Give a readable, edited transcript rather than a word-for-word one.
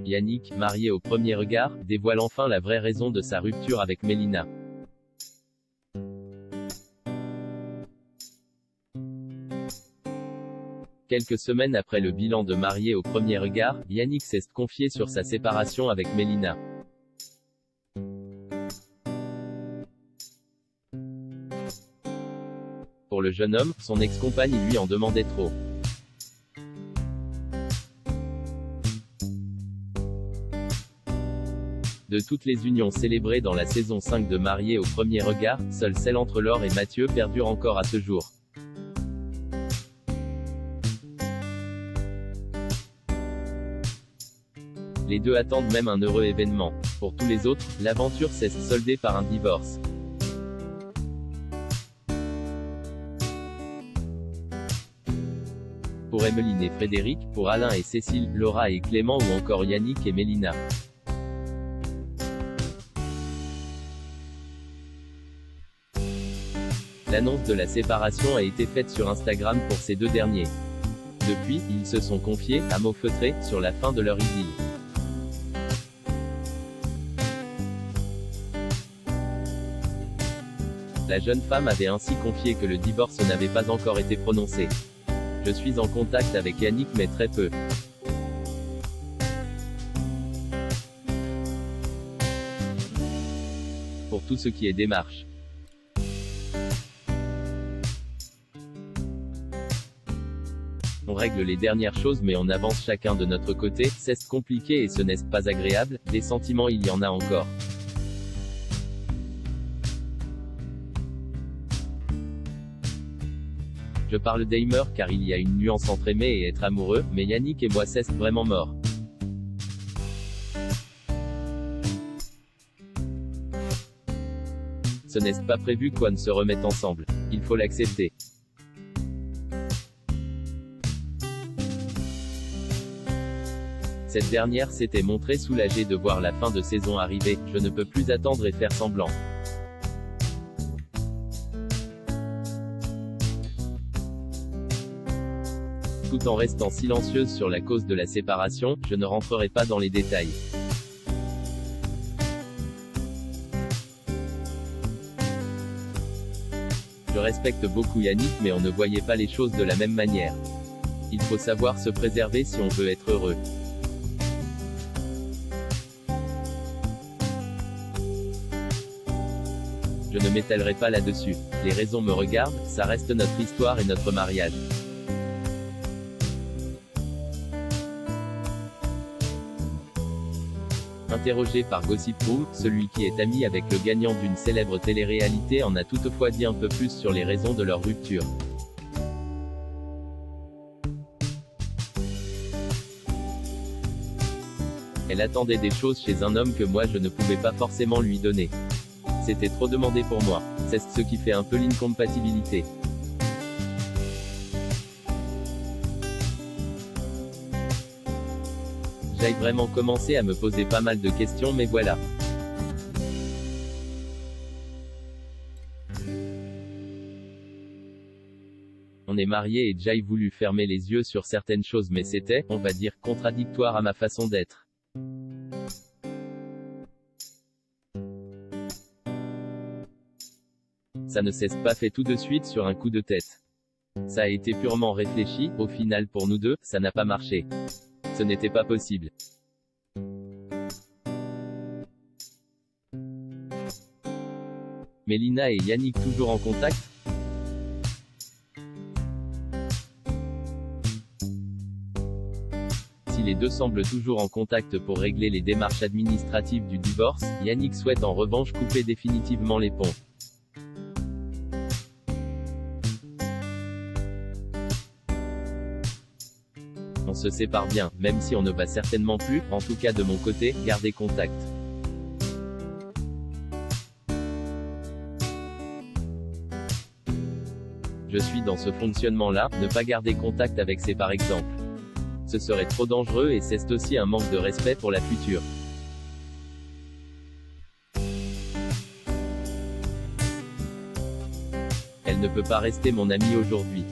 Yannick, marié au premier regard, dévoile enfin la vraie raison de sa rupture avec Mélina. Quelques semaines après le bilan de Marié au premier regard, Yannick s'est confié sur sa séparation avec Mélina. Pour le jeune homme, son ex-compagne lui en demandait trop. De toutes les unions célébrées dans la saison 5 de Marié au premier regard, seule celle entre Laure et Mathieu perdure encore à ce jour. Les deux attendent même un heureux événement. Pour tous les autres, l'aventure s'est soldée par un divorce. Pour Emmeline et Frédéric, pour Alain et Cécile, Laura et Clément ou encore Yannick et Mélina. L'annonce de la séparation a été faite sur Instagram pour ces deux derniers. Depuis, ils se sont confiés, à mots feutrés, sur la fin de leur idylle. La jeune femme avait ainsi confié que le divorce n'avait pas encore été prononcé. Je suis en contact avec Yannick mais très peu. Pour tout ce qui est démarche. On règle les dernières choses mais on avance chacun de notre côté, c'est compliqué et ce n'est pas agréable, des sentiments il y en a encore. Je parle d'Aimer car il y a une nuance entre aimer et être amoureux, mais Yannick et moi c'est vraiment mort. Ce n'est pas prévu qu'on se remette ensemble. Il faut l'accepter. Cette dernière s'était montrée soulagée de voir la fin de saison arriver, je ne peux plus attendre et faire semblant. Tout en restant silencieuse sur la cause de la séparation, je ne rentrerai pas dans les détails. Je respecte beaucoup Yannick mais on ne voyait pas les choses de la même manière. Il faut savoir se préserver si on veut être heureux. Je ne m'étalerai pas là-dessus. Les raisons me regardent, ça reste notre histoire et notre mariage. Interrogé par Gossip Room, celui qui est ami avec le gagnant d'une célèbre télé-réalité en a toutefois dit un peu plus sur les raisons de leur rupture. Elle attendait des choses chez un homme que moi je ne pouvais pas forcément lui donner. C'était trop demandé pour moi. C'est ce qui fait un peu l'incompatibilité. J'ai vraiment commencé à me poser pas mal de questions mais voilà. On est mariés et j'ai voulu fermer les yeux sur certaines choses mais c'était, on va dire, contradictoire à ma façon d'être. Ça ne s'est pas fait tout de suite sur un coup de tête. Ça a été purement réfléchi, au final pour nous deux, ça n'a pas marché. Ce n'était pas possible. Mélina et Yannick toujours en contact? Si les deux semblent toujours en contact pour régler les démarches administratives du divorce, Yannick souhaite en revanche couper définitivement les ponts. On se sépare bien, même si on ne va certainement plus, en tout cas de mon côté, garder contact. Je suis dans ce fonctionnement-là, ne pas garder contact avec c'est par exemple. Ce serait trop dangereux et c'est aussi un manque de respect pour la future. Elle ne peut pas rester mon amie aujourd'hui.